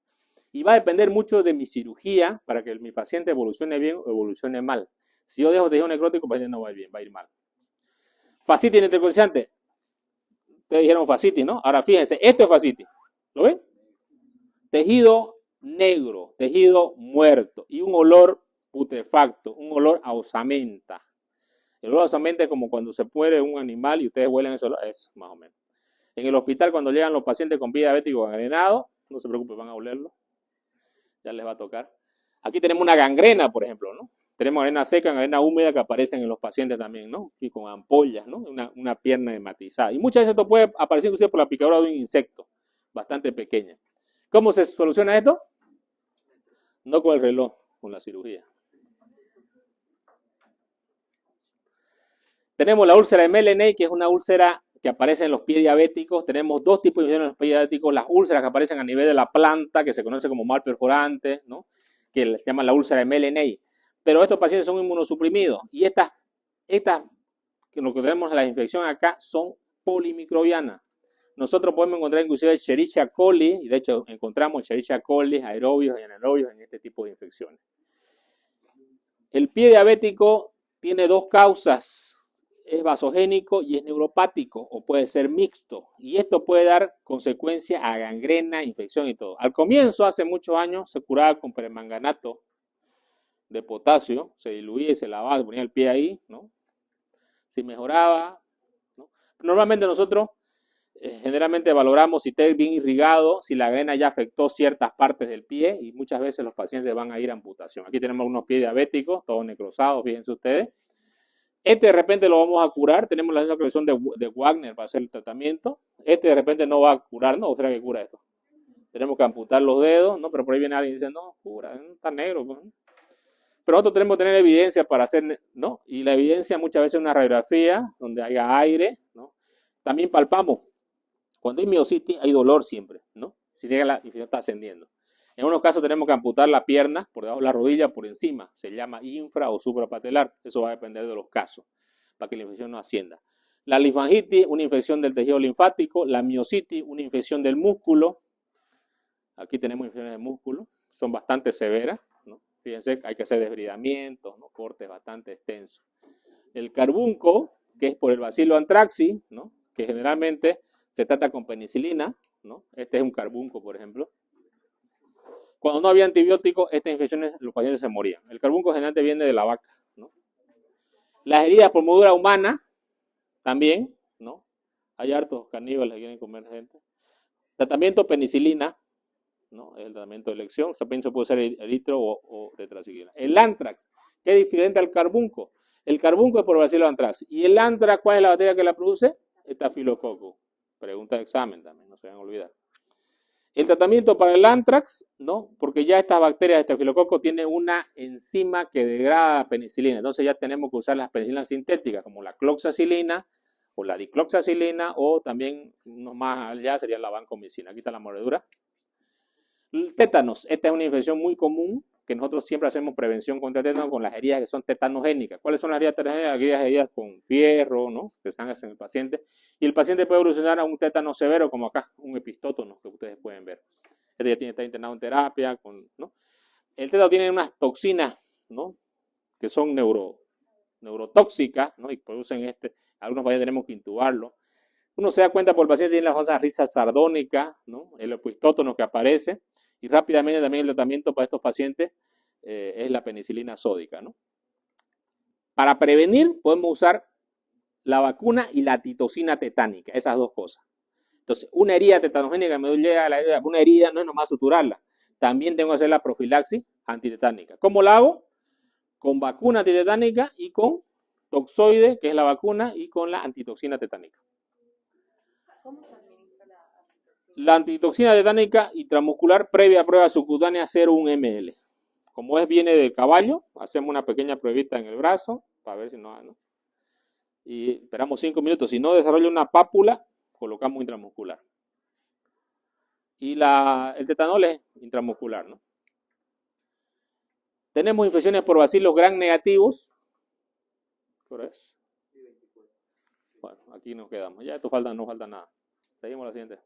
Y va a depender mucho de mi cirugía para que mi paciente evolucione bien o evolucione mal. Si yo dejo tejido necrótico, el paciente no va a ir bien, va a ir mal. Fascitis necrotizante. Ustedes dijeron fascitis, ¿no? Ahora fíjense, esto es fascitis. ¿Lo ven? Tejido negro, tejido muerto y un olor putrefacto, un olor a osamenta. El olor a osamenta es como cuando se muere un animal y ustedes huelen ese olor, es más o menos. En el hospital, cuando llegan los pacientes con pie diabético gangrenado, no se preocupen, van a olerlo. Ya les va a tocar. Aquí tenemos una gangrena, por ejemplo, ¿no? Tenemos gangrena seca, gangrena húmeda que aparecen en los pacientes también, ¿no? Y con ampollas, ¿no? Una pierna hematizada. Y muchas veces esto puede aparecer inclusive por la picadura de un insecto, bastante pequeña. ¿Cómo se soluciona esto? No con el reloj, con la cirugía. Tenemos la úlcera de Meyleney, que es una úlcera que aparece en los pies diabéticos. Tenemos 2 tipos de infecciones en los pies diabéticos. Las úlceras que aparecen a nivel de la planta, que se conoce como mal perforante, ¿no?, que se llama la úlcera de Meyleney. Pero estos pacientes son inmunosuprimidos. Y estas que lo que tenemos en la infección acá, son polimicrobianas. Nosotros podemos encontrar inclusive Escherichia coli, y de hecho encontramos Escherichia coli, aerobios y anaerobios en este tipo de infecciones. El pie diabético tiene 2 causas. Es vasogénico y es neuropático, o puede ser mixto, y esto puede dar consecuencia a gangrena, infección y todo. Al comienzo, hace muchos años, se curaba con permanganato de potasio, se diluía y se lavaba, se ponía el pie ahí, ¿no? Si mejoraba, ¿no? Normalmente nosotros generalmente valoramos si está bien irrigado, si la gangrena ya afectó ciertas partes del pie, y muchas veces los pacientes van a ir a amputación. Aquí tenemos unos pies diabéticos, todos necrosados, fíjense ustedes. De repente lo vamos a curar, tenemos la misma corrección de Wagner para hacer el tratamiento. De repente no va a curar, ¿no? ¿O será que cura esto? Tenemos que amputar los dedos, ¿no? Pero por ahí viene alguien y dice, no, cura, está negro, ¿no? Pero nosotros tenemos que tener evidencia para hacer, ¿no? Y la evidencia muchas veces es una radiografía donde haya aire, ¿no? También palpamos. Cuando hay miositis hay dolor siempre, ¿no? Si la infección está ascendiendo. En unos casos tenemos que amputar la pierna por debajo de la rodilla, por encima. Se llama infra o suprapatelar. Eso va a depender de los casos, para que la infección no ascienda. La linfangitis, una infección del tejido linfático. La miositis, una infección del músculo. Aquí tenemos infecciones del músculo. Son bastante severas, ¿no? Fíjense que hay que hacer desbridamientos, ¿no? Cortes bastante extensos. El carbunco, que es por el bacilo anthracis, ¿no? Que generalmente se trata con penicilina, ¿no? Este es un carbunco, por ejemplo. Cuando no había antibióticos, estas infecciones, los pacientes se morían. El carbunco generalmente viene de la vaca, ¿no? Las heridas por mordedura humana, también, ¿no? Hay hartos caníbales que quieren comer gente. Tratamiento penicilina, ¿no? Es el tratamiento de elección. Se puede ser eritro o tetraciclina. El anthrax, que es diferente al carbunco. El carbunco es por bacilo anthracis. ¿Y el anthrax cuál es la bacteria que la produce? Estafilococcus. Pregunta de examen también, no se vayan a olvidar. El tratamiento para el anthrax, ¿no? Porque ya estas bacterias de estafilococo tienen una enzima que degrada la penicilina. Entonces ya tenemos que usar las penicilinas sintéticas como la cloxacilina o la dicloxacilina o también uno más allá sería la vancomicina. Aquí está la mordedura. El tétanos, esta es una infección muy común que nosotros siempre hacemos prevención contra el tétano con las heridas que son tetanogénicas. ¿Cuáles son las heridas tetanogénicas? Aquellas heridas con fierro, ¿no? Que sangran en el paciente. Y el paciente puede evolucionar a un tétano severo, como acá, un epistótono que ustedes pueden ver. Este ya está internado en terapia, ¿no? El tétano tiene unas toxinas, ¿no? Que son neurotóxicas, ¿no? Y producen algunos pacientes tenemos que intubarlo. Uno se da cuenta por el paciente tiene la famosa risa sardónica, ¿no? El epistótono que aparece. Y rápidamente también el tratamiento para estos pacientes es la penicilina sódica, ¿no? Para prevenir podemos usar la vacuna y la titocina tetánica, esas dos cosas. Entonces, una herida tetanogénica me llega a la herida, una herida no es nomás suturarla, también tengo que hacer la profilaxis antitetánica. ¿Cómo la hago? Con vacuna antitetánica y con toxoide, que es la vacuna, y con la antitoxina tetánica. ¿Cómo se administra la antitoxina? La antitoxina tetánica intramuscular previa prueba subcutánea 0,1 ml. Como viene de caballo, hacemos una pequeña pruebita en el brazo para ver si no. Y esperamos 5 minutos. Si no desarrolla una pápula, colocamos intramuscular. Y el tetanol es intramuscular, ¿no? Tenemos infecciones por bacilos gram negativos. ¿Qué hora es? Bueno, aquí nos quedamos. Ya esto no falta nada. Seguimos la siguiente.